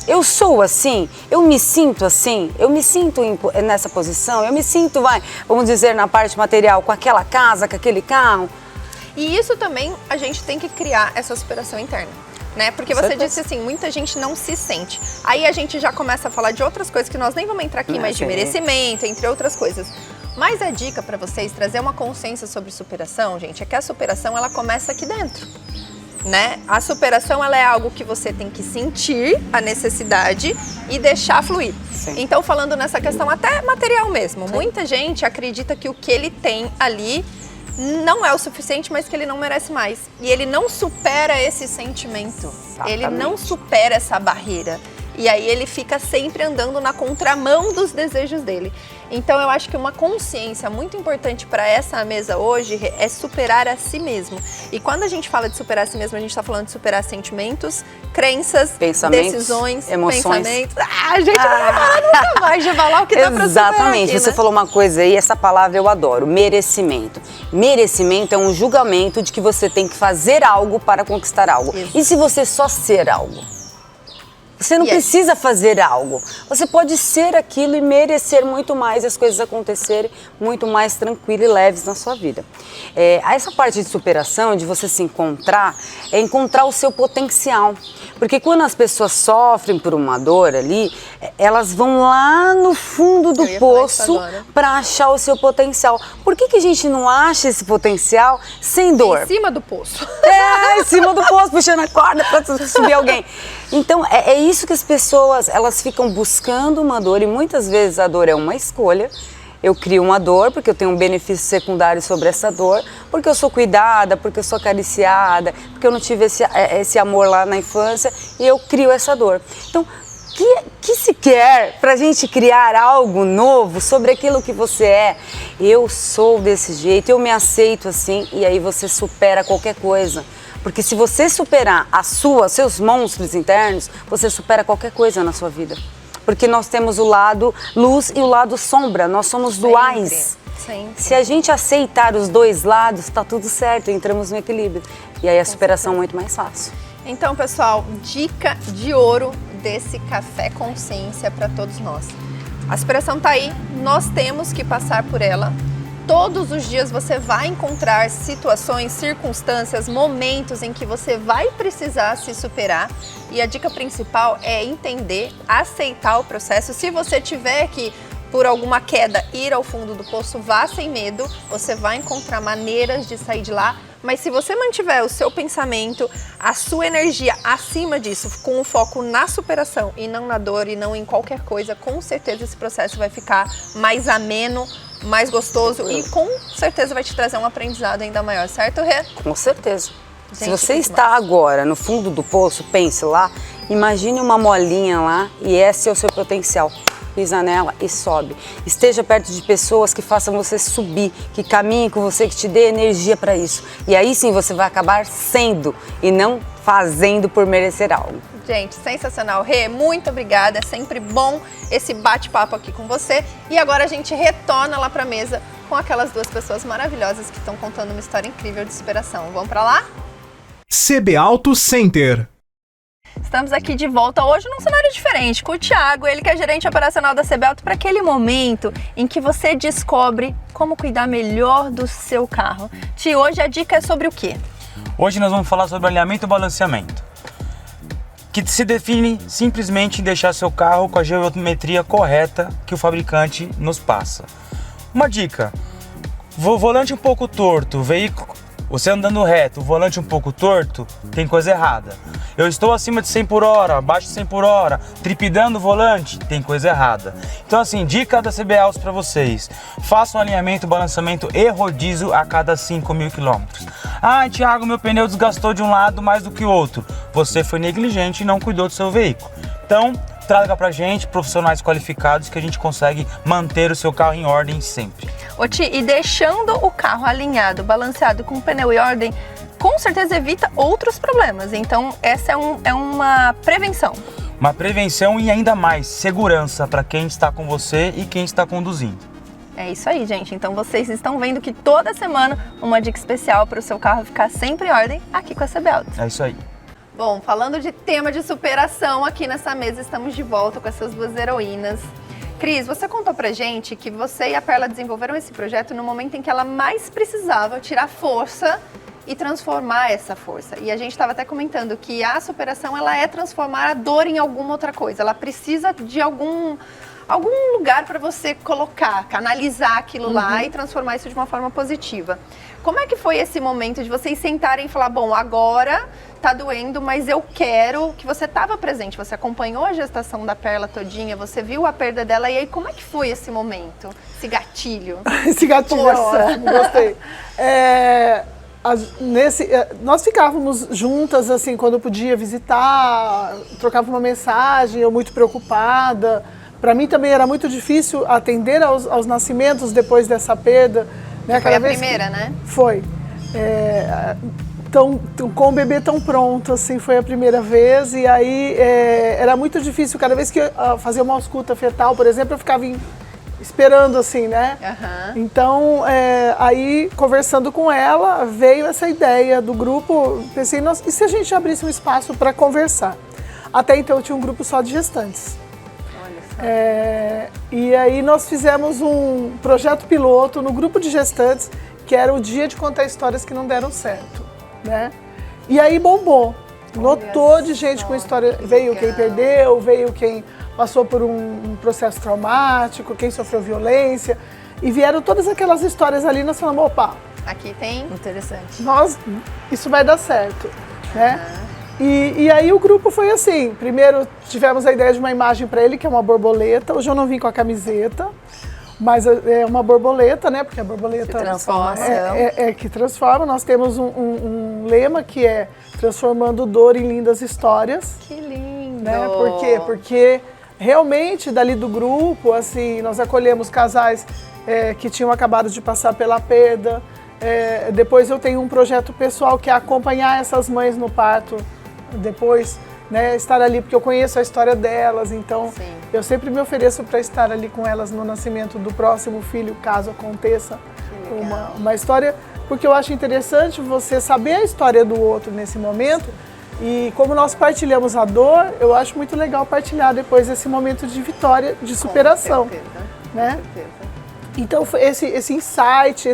Eu sou assim, eu me sinto assim, eu me sinto nessa posição, eu me sinto, vamos dizer, na parte material, com aquela casa, com aquele carro. E isso também a gente tem que criar essa superação interna, né? Porque você disse assim, muita gente não se sente. Aí a gente já começa a falar de outras coisas que nós nem vamos entrar aqui, mas de merecimento, entre outras coisas. Mas a dica para vocês trazer uma consciência sobre superação, gente, é que a superação ela começa aqui dentro. né? A superação, ela é algo que você tem que sentir a necessidade e deixar fluir. Sim. Então, falando nessa questão até material mesmo, muita gente acredita que o que ele tem ali não é o suficiente, mas que ele não merece mais. E ele não supera esse sentimento. Exatamente. Ele não supera essa barreira. E aí ele fica sempre andando na contramão dos desejos dele. Então eu acho que uma consciência muito importante para essa mesa hoje é superar a si mesmo. E quando a gente fala de superar a si mesmo, a gente está falando de superar sentimentos, crenças, decisões, emoções. Pensamentos. A gente não vai parar nunca mais de falar o que dá para superar. Exatamente, aqui, você né? falou uma coisa aí, essa palavra eu adoro, merecimento. Merecimento é um julgamento de que você tem que fazer algo para conquistar algo. Isso. E se você só ser algo? Você não precisa fazer algo. Você pode ser aquilo e merecer muito mais e as coisas acontecerem muito mais tranquilas e leves na sua vida. Essa parte de superação, de você se encontrar, é encontrar o seu potencial. Porque quando as pessoas sofrem por uma dor ali, elas vão lá no fundo do poço para achar o seu potencial. Por que a gente não acha esse potencial sem dor? Em cima do poço. Em cima do poço, puxando a corda para subir alguém. Então, é isso que as pessoas, elas ficam buscando uma dor e muitas vezes a dor é uma escolha. Eu crio uma dor porque eu tenho um benefício secundário sobre essa dor, porque eu sou cuidada, porque eu sou acariciada, porque eu não tive esse amor lá na infância e eu crio essa dor. Então, que se quer pra gente criar algo novo sobre aquilo que você é? Eu sou desse jeito, eu me aceito assim e aí você supera qualquer coisa. Porque se você superar seus monstros internos, você supera qualquer coisa na sua vida. Porque nós temos o lado luz e o lado sombra, nós somos duais. Sempre. Se a gente aceitar os dois lados, tá tudo certo, entramos no equilíbrio. E aí a superação é muito mais fácil. Então, pessoal, dica de ouro desse Café Consciência para todos nós. A superação tá aí, nós temos que passar por ela. Todos os dias você vai encontrar situações, circunstâncias, momentos em que você vai precisar se superar. E a dica principal é entender, aceitar o processo. Se você tiver que, por alguma queda, ir ao fundo do poço, vá sem medo. Você vai encontrar maneiras de sair de lá. Mas se você mantiver o seu pensamento, a sua energia acima disso, com o foco na superação e não na dor e não em qualquer coisa, com certeza esse processo vai ficar mais ameno, mais gostoso e com certeza vai te trazer um aprendizado ainda maior, certo, Rê? Com certeza. Gente, se você está agora no fundo do poço, pense lá, imagine uma molinha lá e esse é o seu potencial. Pisa nela e sobe. Esteja perto de pessoas que façam você subir, que caminhem com você, que te dê energia para isso. E aí sim você vai acabar sendo e não fazendo por merecer algo. Gente, sensacional. Rê, muito obrigada. É sempre bom esse bate-papo aqui com você. E agora a gente retorna lá para a mesa com aquelas duas pessoas maravilhosas que estão contando uma história incrível de superação. Vamos para lá? CB Auto Center. Estamos aqui de volta hoje num cenário diferente com o Thiago, ele que é gerente operacional da CB Auto, para aquele momento em que você descobre como cuidar melhor do seu carro. Ti, hoje a dica é sobre o quê? Hoje nós vamos falar sobre alinhamento e balanceamento, que se define simplesmente em deixar seu carro com a geometria correta que o fabricante nos passa. Uma dica, volante um pouco torto, veículo, você andando reto, o volante um pouco torto, tem coisa errada. Eu estou acima de 100 por hora, abaixo de 100 por hora, tripidando o volante, tem coisa errada. Então assim, dica da CB Autos para vocês, façam alinhamento, balanceamento e rodízio a cada 5.000 quilômetros. Ah, Thiago, meu pneu desgastou de um lado mais do que o outro. Você foi negligente e não cuidou do seu veículo. Então, traga pra gente profissionais qualificados que a gente consegue manter o seu carro em ordem sempre. Ô Ti, e deixando o carro alinhado, balanceado com o pneu em ordem, com certeza evita outros problemas. Então, essa é uma prevenção. Uma prevenção e ainda mais segurança para quem está com você e quem está conduzindo. É isso aí, gente. Então, vocês estão vendo que toda semana uma dica especial para o seu carro ficar sempre em ordem aqui com a CB Autos. É isso aí. Bom, falando de tema de superação, aqui nessa mesa estamos de volta com essas duas heroínas. Cris, você contou pra gente que você e a Perla desenvolveram esse projeto no momento em que ela mais precisava tirar força e transformar essa força. E a gente estava até comentando que a superação, ela é transformar a dor em alguma outra coisa. Ela precisa de algum lugar para você colocar, canalizar aquilo lá e transformar isso de uma forma positiva. Como é que foi esse momento de vocês sentarem e falar, bom, agora tá doendo, mas eu quero que você estava presente, você acompanhou a gestação da Perla todinha, você viu a perda dela, e aí como é que foi esse momento, esse gatilho? Esse gatilho é ótimo, gostei. Nós ficávamos juntas, assim, quando eu podia visitar, trocava uma mensagem, eu muito preocupada. Para mim também era muito difícil atender aos nascimentos depois dessa perda. Né? Foi a primeira, né? Foi. Com o bebê tão pronto, assim, foi a primeira vez. E aí era muito difícil. Cada vez que eu fazia uma ausculta fetal, por exemplo, eu ficava esperando, assim, né? Então, aí, conversando com ela, veio essa ideia do grupo. Pensei, nossa, e se a gente abrisse um espaço para conversar? Até então, eu tinha um grupo só de gestantes. E aí nós fizemos um projeto piloto no grupo de gestantes, que era o dia de contar histórias que não deram certo, né? E aí bombou, lotou de gente com história, veio quem perdeu, veio quem passou por um processo traumático, quem sofreu violência, e vieram todas aquelas histórias ali, nós falamos, opa, aqui tem interessante. Isso vai dar certo, né? E aí o grupo foi assim, primeiro tivemos a ideia de uma imagem para ele, que é uma borboleta. Hoje eu não vim com a camiseta, mas é uma borboleta, né? Porque a borboleta que transforma. Nós temos um lema que é transformando dor em lindas histórias. Que lindo! Né? Por quê? Porque realmente dali do grupo, assim, nós acolhemos casais que tinham acabado de passar pela perda. Depois eu tenho um projeto pessoal que é acompanhar essas mães no parto. Depois, né, estar ali, porque eu conheço a história delas, então eu sempre me ofereço para estar ali com elas no nascimento do próximo filho, caso aconteça uma história, porque eu acho interessante você saber a história do outro nesse momento, e como nós partilhamos a dor, eu acho muito legal partilhar depois esse momento de vitória, de superação. Com certeza, né? com certeza. Então esse insight,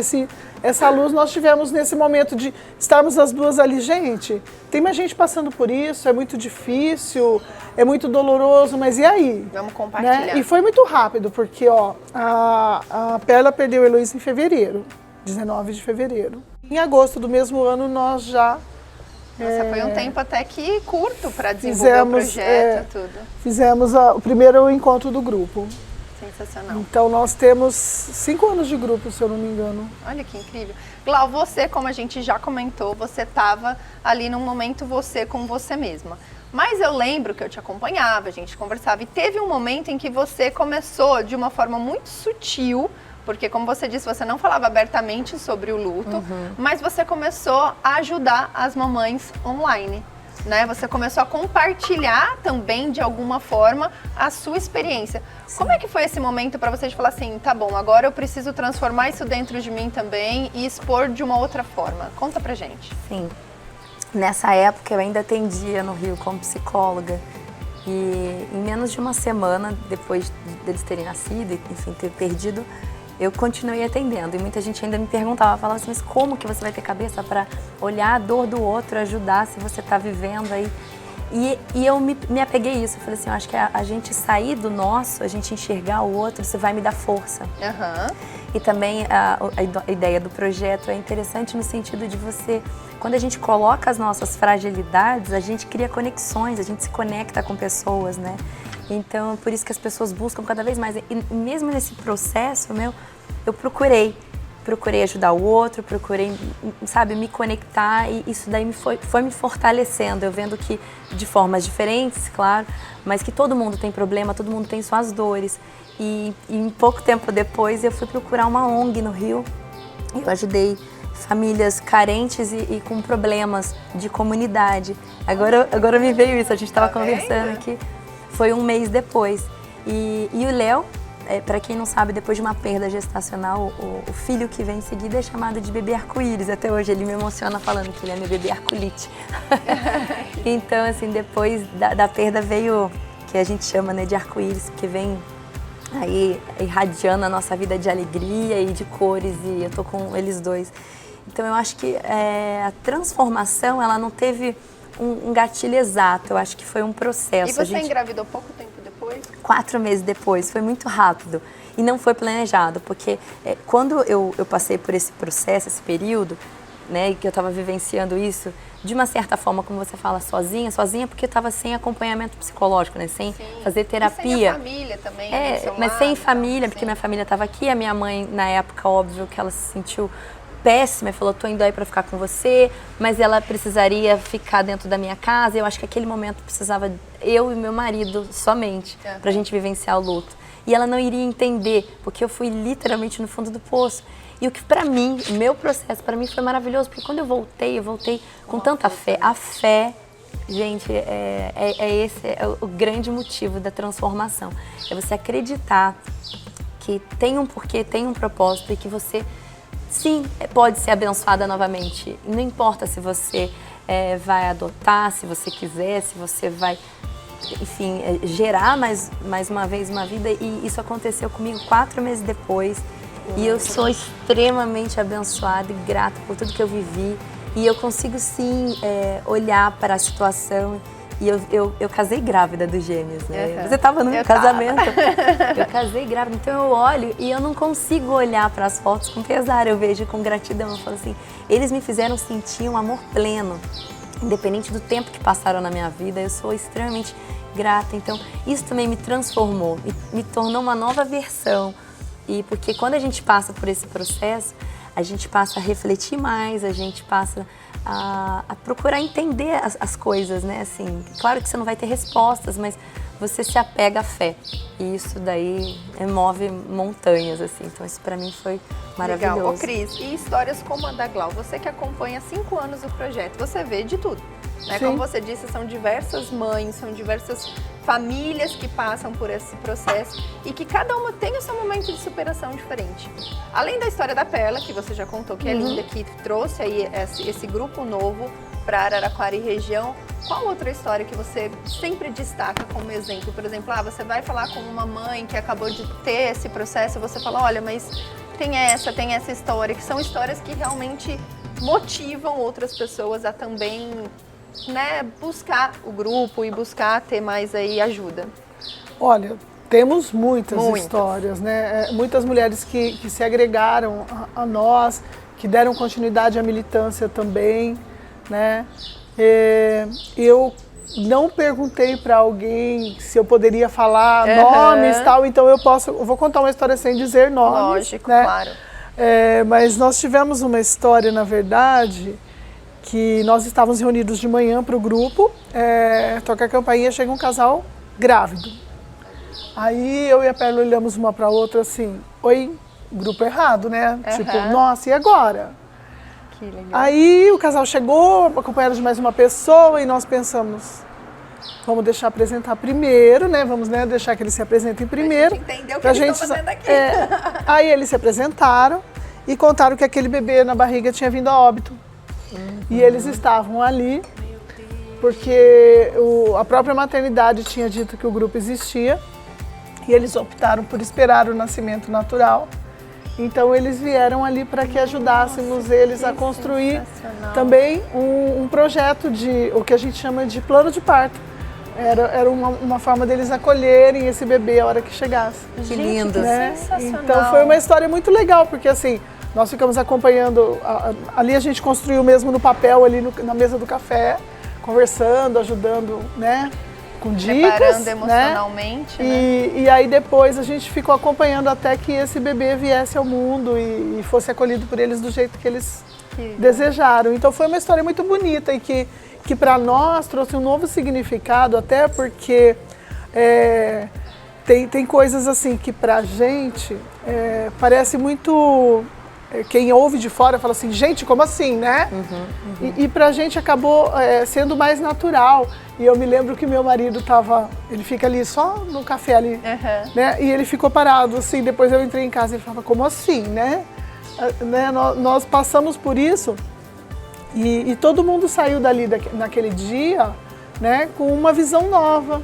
essa luz nós tivemos nesse momento de estarmos as duas ali. Gente, tem mais gente passando por isso, é muito difícil, é muito doloroso, mas e aí? Vamos compartilhar. Né? E foi muito rápido, porque a Perla perdeu a Heloísa em fevereiro, 19 de fevereiro. Em agosto do mesmo ano nós já... Nossa, foi um tempo até que curto para desenvolver o projeto e tudo. Fizemos o primeiro encontro do grupo. Sensacional. Então nós temos 5 anos de grupo, se eu não me engano. Olha que incrível. Glau, você, como a gente já comentou, você estava ali num momento você com você mesma. Mas eu lembro que eu te acompanhava, a gente conversava, e teve um momento em que você começou de uma forma muito sutil, porque como você disse, você não falava abertamente sobre o luto, mas você começou a ajudar as mamães online. Né? Você começou a compartilhar também, de alguma forma, a sua experiência. Sim. Como é que foi esse momento para você de falar assim, tá bom, agora eu preciso transformar isso dentro de mim também e expor de uma outra forma? Conta pra gente. Sim. Nessa época eu ainda atendia no Rio como psicóloga e em menos de uma semana, depois deles terem nascido e, enfim, ter perdido, eu continuei atendendo e muita gente ainda me perguntava, falava assim, mas como que você vai ter cabeça para olhar a dor do outro, ajudar se você está vivendo aí? E eu me apeguei a isso, eu falei assim, eu acho que a gente sair do nosso, a gente enxergar o outro, você vai me dar força. E também a ideia do projeto é interessante no sentido de você, quando a gente coloca as nossas fragilidades, a gente cria conexões, a gente se conecta com pessoas, né? Então, por isso que as pessoas buscam cada vez mais. E mesmo nesse processo, eu procurei ajudar o outro, procurei, sabe, me conectar e isso daí foi me fortalecendo. Eu vendo que de formas diferentes, claro, mas que todo mundo tem problema, todo mundo tem suas dores. E em pouco tempo depois eu fui procurar uma ONG no Rio. Eu ajudei famílias carentes e com problemas de comunidade. Agora me veio isso, a gente estava conversando aqui. Foi um mês depois. E o Léo, para quem não sabe, depois de uma perda gestacional, o filho que vem em seguida é chamado de bebê arco-íris. Até hoje ele me emociona falando que ele é meu bebê arcolite. Então, assim, depois da perda veio, que a gente chama, né, de arco-íris, porque vem aí irradiando a nossa vida de alegria e de cores, e eu tô com eles dois. Então eu acho que a transformação, ela não teve um gatilho exato, eu acho que foi um processo. E você engravidou pouco tempo depois? 4 meses depois, foi muito rápido e não foi planejado, porque quando eu passei por esse processo, esse período, né, que eu estava vivenciando isso, de uma certa forma, como você fala, sozinha porque eu estava sem acompanhamento psicológico, né, sem fazer terapia. E sem a família também, mas sem família, porque minha família estava aqui, a minha mãe, na época, óbvio que ela se sentiu péssima, falou, tô indo aí para ficar com você, mas ela precisaria ficar dentro da minha casa. Eu acho que aquele momento precisava eu e meu marido somente pra gente vivenciar o luto. E ela não iria entender, porque eu fui literalmente no fundo do poço. E o que pra mim, o meu processo pra mim foi maravilhoso, porque quando eu voltei com tanta fé. A fé, gente, esse o grande motivo da transformação. É você acreditar que tem um porquê, tem um propósito e que você sim, pode ser abençoada novamente. Não importa se você vai adotar, se você quiser, se você vai, enfim, gerar mais uma vez uma vida. E isso aconteceu comigo 4 meses depois. E eu sou extremamente abençoada e grata por tudo que eu vivi. E eu consigo sim olhar para a situação. E eu casei grávida dos gêmeos, né? Você estava no meu casamento. Eu casei grávida, então eu olho e eu não consigo olhar para as fotos com pesar. Eu vejo com gratidão, eu falo assim, eles me fizeram sentir um amor pleno. Independente do tempo que passaram na minha vida, eu sou extremamente grata. Então, isso também me transformou, me tornou uma nova versão. E porque quando a gente passa por esse processo, a gente passa a refletir mais, a gente passa a procurar entender as coisas, né? Assim, claro que você não vai ter respostas, mas você se apega à fé. E isso daí move montanhas, assim. Então isso pra mim foi maravilhoso. Legal. Ô Cris, e histórias como a da Glau? Você que acompanha há 5 anos o projeto, você vê de tudo. Né? Como você disse, são diversas mães, são diversas famílias que passam por esse processo e que cada uma tem o seu momento de superação diferente. Além da história da Perla, que você já contou que é linda, que trouxe aí esse grupo novo para Araraquara e região, qual outra história que você sempre destaca como exemplo? Por exemplo, você vai falar com uma mãe que acabou de ter esse processo e você fala, olha, mas tem essa história, que são histórias que realmente motivam outras pessoas a também, né, buscar o grupo e buscar ter mais aí ajuda. Olha, temos muitas histórias, né? Muitas mulheres que se agregaram a nós, que deram continuidade à militância também, né? Eu não perguntei para alguém se eu poderia falar nomes e tal, então eu vou contar uma história sem dizer nomes. Lógico, né? Claro. Mas nós tivemos uma história, na verdade, que nós estávamos reunidos de manhã para o grupo, toca a campainha, chega um casal grávido. Aí eu e a Perla olhamos uma para a outra assim, oi, grupo errado, né? Tipo, nossa, e agora? Que legal. Aí o casal chegou, acompanhado de mais uma pessoa, e nós pensamos, vamos deixar apresentar primeiro, né? Vamos, né, deixar que eles se apresentem primeiro. Pra gente entender o que eles estão fazendo aqui. Aí eles se apresentaram e contaram que aquele bebê na barriga tinha vindo a óbito. E eles estavam ali porque a própria maternidade tinha dito que o grupo existia e eles optaram por esperar o nascimento natural. Então eles vieram ali para que ajudássemos eles a construir também um projeto de o que a gente chama de plano de parto. Era uma forma deles acolherem esse bebê a hora que chegasse. Que lindo, né? Sensacional. Então foi uma história muito legal, porque assim, nós ficamos acompanhando, ali a gente construiu mesmo no papel, ali na mesa do café, conversando, ajudando, né? Com dicas, preparando emocionalmente, né? E aí depois a gente ficou acompanhando até que esse bebê viesse ao mundo e fosse acolhido por eles do jeito que eles desejaram. Então foi uma história muito bonita e que para nós trouxe um novo significado, até porque tem coisas assim que pra gente parece muito... Quem ouve de fora fala assim, gente, como assim, né? E pra gente acabou sendo mais natural. E eu me lembro que meu marido ele fica ali só no café ali, né? E ele ficou parado, assim, depois eu entrei em casa e ele falava, como assim, né? Nós passamos por isso e todo mundo saiu dali naquele dia, né, com uma visão nova,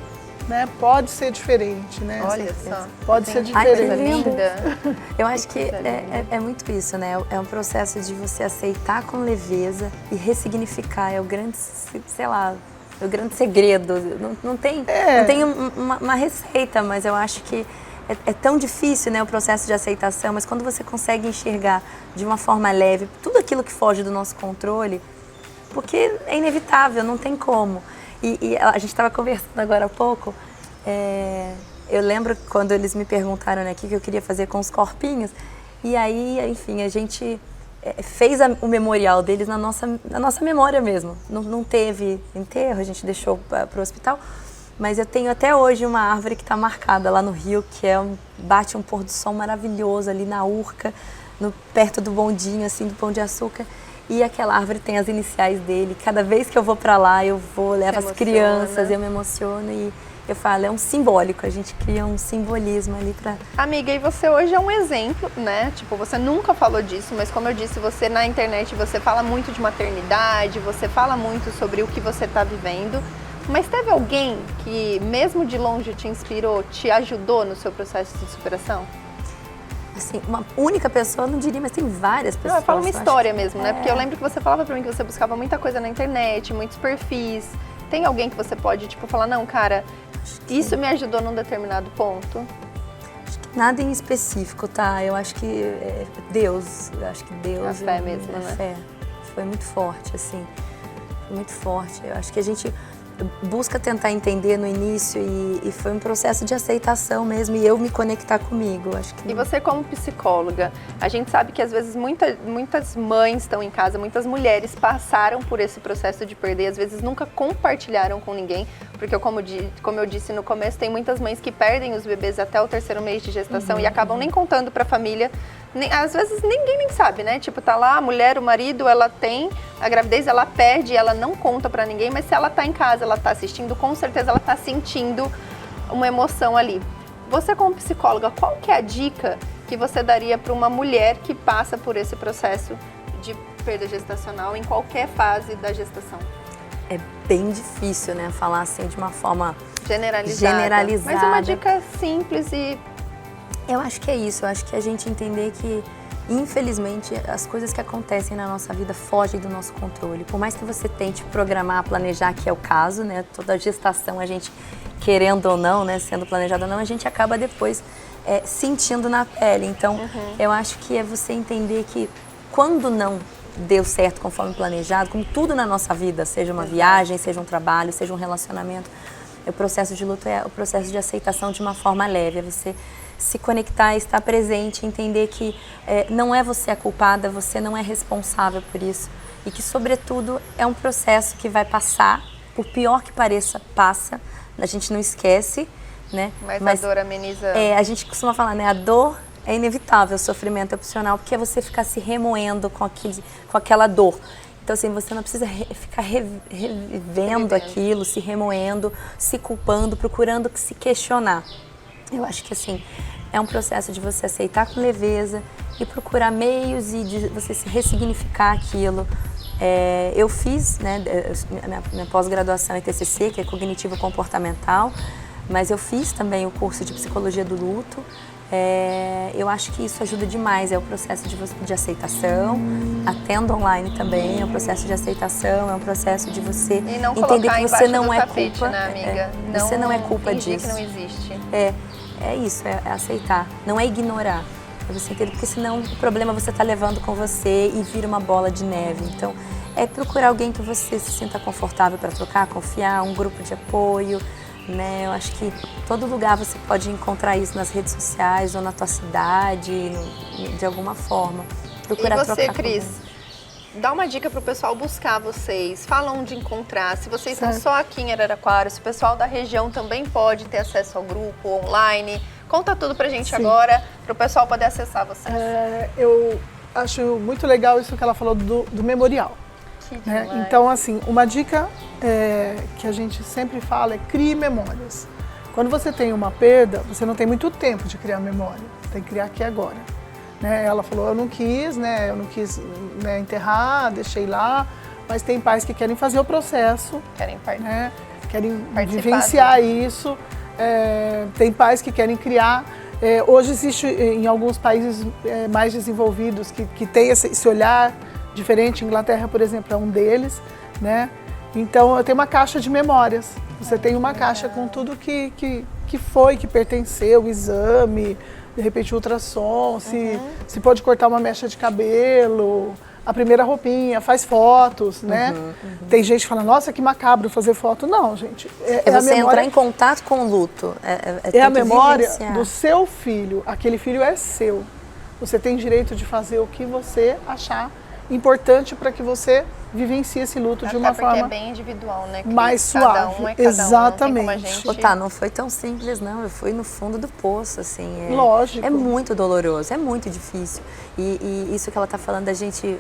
né, pode ser diferente, né? Olha só. Pode ser Ai, coisa diferente. linda. Eu acho que é muito isso, né? É um processo de você aceitar com leveza e ressignificar. É o grande, sei lá, é o grande segredo. Não tem uma receita, mas eu acho que é tão difícil, né, o processo de aceitação, mas quando você consegue enxergar de uma forma leve tudo aquilo que foge do nosso controle, porque é inevitável, não tem como. E a gente estava conversando agora há pouco, eu lembro quando eles me perguntaram, né, o que eu queria fazer com os corpinhos, e aí, enfim, a gente fez o memorial deles na nossa memória mesmo. Não teve enterro, a gente deixou para o hospital, mas eu tenho até hoje uma árvore que está marcada lá no Rio, que bate um pôr do sol maravilhoso ali na Urca, perto do bondinho, assim, do Pão de Açúcar. E aquela árvore tem as iniciais dele. Cada vez que eu vou para lá, levo as crianças, eu me emociono e eu falo, é um simbólico, a gente cria um simbolismo ali para... Amiga, e você hoje é um exemplo, né? Tipo, você nunca falou disso, mas como eu disse, você na internet, você fala muito de maternidade, você fala muito sobre o que você está vivendo. Mas teve alguém que, mesmo de longe, te inspirou, te ajudou no seu processo de superação? Assim, uma única pessoa, não diria, mas tem várias pessoas. Não, eu falo uma história mesmo, né? Porque eu lembro que você falava pra mim que você buscava muita coisa na internet, muitos perfis. Tem alguém que você pode, tipo, falar, não, cara, isso me ajudou num determinado ponto? Acho que nada em específico, tá? Eu acho que Deus, A fé mesmo, né? A fé foi muito forte, assim, foi muito forte. Eu acho que a gente busca tentar entender no início e foi um processo de aceitação mesmo e eu me conectar comigo. Acho que... E você como psicóloga, a gente sabe que às vezes muitas mães estão em casa, muitas mulheres passaram por esse processo de perder, às vezes nunca compartilharam com ninguém, porque como eu disse no começo, tem muitas mães que perdem os bebês até o 3º mês de gestação e acabam nem contando para a família. Às vezes ninguém nem sabe, né? Tipo, tá lá a mulher, o marido, ela tem a gravidez, ela perde, ela não conta pra ninguém, mas se ela tá em casa, ela tá assistindo, com certeza ela tá sentindo uma emoção ali. Você como psicóloga, qual que é a dica que você daria para uma mulher que passa por esse processo de perda gestacional em qualquer fase da gestação? É bem difícil, né? Falar assim de uma forma generalizada. Mas uma dica simples e... Eu acho que é isso, eu acho que a gente entender que, infelizmente, as coisas que acontecem na nossa vida fogem do nosso controle. Por mais que você tente programar, planejar, que é o caso, né? Toda a gestação, a gente querendo ou não, né? Sendo planejada ou não, a gente acaba depois sentindo na pele. Então, eu acho que é você entender que quando não deu certo conforme planejado, como tudo na nossa vida, seja uma viagem, seja um trabalho, seja um relacionamento, o processo de luto é o processo de aceitação de uma forma leve, é você se conectar, estar presente, entender que não é você a culpada, você não é responsável por isso e que, sobretudo, é um processo que vai passar, por pior que pareça, passa, a gente não esquece, né? Mas a dor ameniza... A gente costuma falar, né? A dor é inevitável, o sofrimento é opcional, porque é você ficar se remoendo com aquela dor. Então, assim, você não precisa ficar revivendo aquilo, se remoendo, se culpando, procurando se questionar. Eu acho que, assim, é um processo de você aceitar com leveza e procurar meios e de você se ressignificar aquilo. Eu fiz, né, minha pós-graduação em TCC, que é Cognitivo Comportamental, mas eu fiz também o curso de Psicologia do Luto. Eu acho que isso ajuda demais, é o processo de aceitação, atendo online também, é um processo de aceitação, é um processo de você entender que você não é culpa, né, amiga? Você não é culpa disso. Que não existe. É isso, é aceitar, não é ignorar, é você entender, porque senão o problema você está levando com você e vira uma bola de neve. Então, é procurar alguém que você se sinta confortável para trocar, confiar, um grupo de apoio, né? Eu acho que todo lugar você pode encontrar isso nas redes sociais ou na tua cidade, de alguma forma. Procurar e você, trocar Cris, dá uma dica para o pessoal buscar vocês, fala onde encontrar, se vocês estão só aqui em Araraquara, se o pessoal da região também pode ter acesso ao grupo online, conta tudo pra gente agora, para o pessoal poder acessar vocês. Eu acho muito legal isso que ela falou do memorial. Né? Então, assim, uma dica que a gente sempre fala é crie memórias. Quando você tem uma perda, você não tem muito tempo de criar memória, tem que criar aqui agora. Né? Ela falou, eu não quis, né, enterrar, deixei lá, mas tem pais que querem fazer o processo, Querem né? Querem participar vivenciar isso. Tem pais que querem criar. Hoje existe em alguns países mais desenvolvidos que tem esse olhar diferente. Inglaterra, por exemplo, é um deles, né? Então, eu tenho uma caixa de memórias. Você tem uma caixa com tudo que pertenceu, o exame, de repente o ultrassom, se pode cortar uma mecha de cabelo, a primeira roupinha, faz fotos, né? Tem gente que fala, nossa, que macabro fazer foto. Não, gente. É você a memória, entrar em contato com o luto. É a memória do seu filho. Aquele filho é seu. Você tem direito de fazer o que você achar importante para que você vivencie esse luto de uma forma é bem individual, né? mais suave. Exatamente. Não foi tão simples, não. Eu fui no fundo do poço, assim. Lógico. É muito doloroso, é muito difícil. E isso que ela está falando, da gente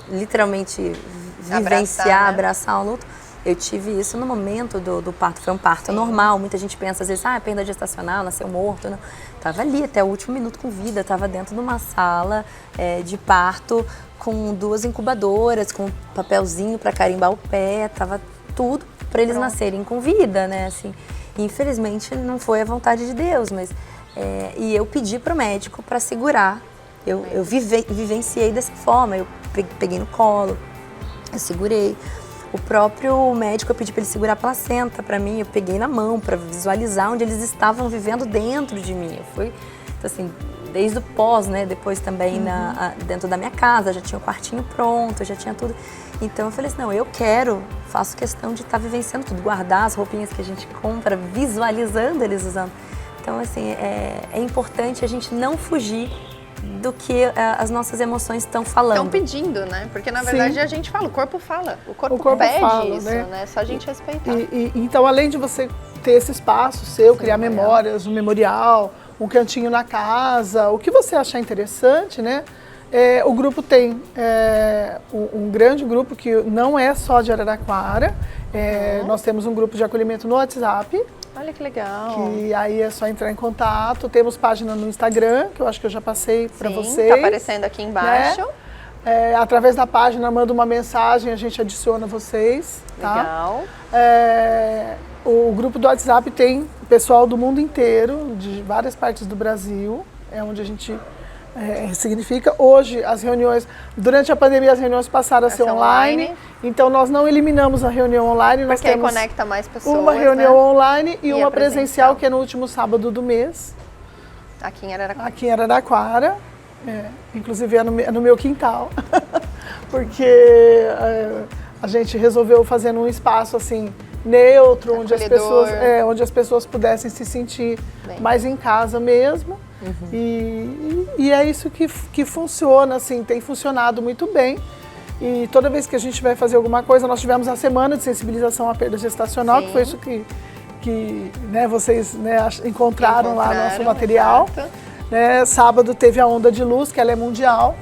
literalmente vivenciar, abraçar o luto. Eu tive isso no momento do parto. Foi um parto normal. Muita gente pensa, às vezes, perda gestacional, nasceu morto. Não. Tava ali até o último minuto com vida. Estava dentro de uma sala de parto com 2 incubadoras, com um papelzinho para carimbar o pé. Tava tudo para eles nascerem com vida, né? Assim, infelizmente, não foi a vontade de Deus, mas... e eu pedi para o médico para segurar. Eu vivenciei dessa forma. Eu peguei no colo, eu segurei. O próprio médico, eu pedi para ele segurar a placenta para mim, eu peguei na mão para visualizar onde eles estavam vivendo dentro de mim. Eu fui, assim, desde o pós, né? Depois também dentro da minha casa, já tinha o quartinho pronto, já tinha tudo. Então eu falei assim, não, eu faço questão de estar vivenciando tudo, guardar as roupinhas que a gente compra, visualizando eles usando. Então, assim, é importante a gente não fugir do que as nossas emoções estão falando. Estão pedindo, né? Porque, na verdade, a gente fala, o corpo fala. O corpo pede fala, isso, né? É só a gente respeitar. Então, além de você ter esse espaço seu, criar memórias, um memorial, um cantinho na casa, o que você achar interessante, né? O grupo tem um grande grupo que não é só de Araraquara. Nós temos um grupo de acolhimento no WhatsApp. Olha que legal. Que aí é só entrar em contato. Temos página no Instagram, que eu acho que eu já passei para vocês. Tá aparecendo aqui embaixo. Né? Através da página, manda uma mensagem, a gente adiciona vocês. Tá? Legal. O grupo do WhatsApp tem pessoal do mundo inteiro, de várias partes do Brasil. É onde a gente significa. Hoje, as reuniões, durante a pandemia, as reuniões passaram a ser online. Então, nós não eliminamos a reunião online. Nós temos conecta mais pessoas, uma reunião online e uma presencial, que é no último sábado do mês. Aqui em Araraquara. Aqui em Araraquara. Inclusive, é no meu quintal. Porque a gente resolveu fazer num espaço, assim, neutro, onde as pessoas pudessem se sentir mais em casa mesmo. E é isso que funciona, assim, tem funcionado muito bem. E toda vez que a gente vai fazer alguma coisa, nós tivemos a semana de sensibilização à perda gestacional, que foi isso que né, vocês encontraram lá no nosso material. Né, sábado teve a Onda de Luz, que ela é mundial.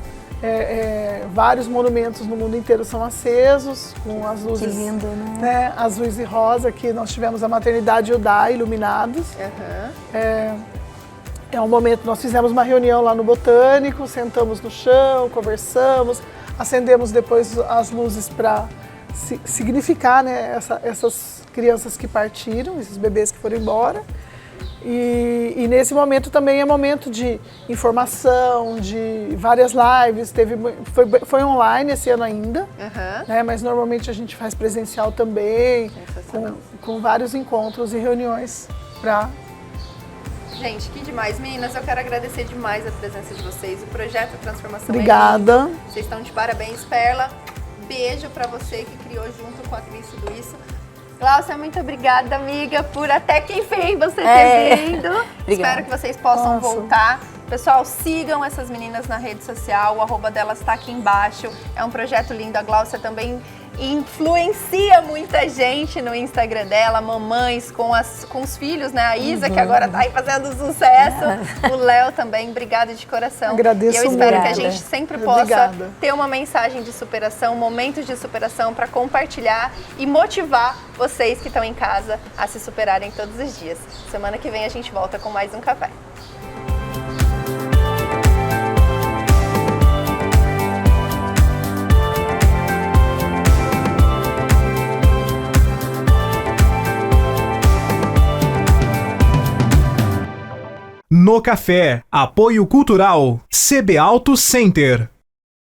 Vários monumentos no mundo inteiro são acesos, com as luzes, que lindo, né? Azuis e rosa, que nós tivemos a maternidade e o DAI iluminados. É um momento, nós fizemos uma reunião lá no Botânico, sentamos no chão, conversamos, acendemos depois as luzes para significar, né, essas crianças que partiram, esses bebês que foram embora. E nesse momento também é momento de informação, de várias lives, foi online esse ano ainda, né, mas normalmente a gente faz presencial também, com vários encontros e reuniões para... Gente, que demais. Meninas, eu quero agradecer demais a presença de vocês. O projeto Transformação Obrigada. Vocês estão de parabéns. Perla, beijo pra você que criou junto com a Cris tudo isso. Glaucia, muito obrigada, amiga, por até que enfim você ter vindo. Espero que vocês possam voltar. Pessoal, sigam essas meninas na rede social, o @ delas está aqui embaixo. É um projeto lindo. A Glaucia também influencia muita gente no Instagram dela, mamães com os filhos, né? A Isa, que agora tá aí fazendo sucesso. O Léo também, obrigada de coração. Agradeço muito. E eu espero que a gente sempre possa ter uma mensagem de superação, momentos de superação para compartilhar e motivar vocês que estão em casa a se superarem todos os dias. Semana que vem a gente volta com mais um café. no café. Apoio Cultural CB Auto Center.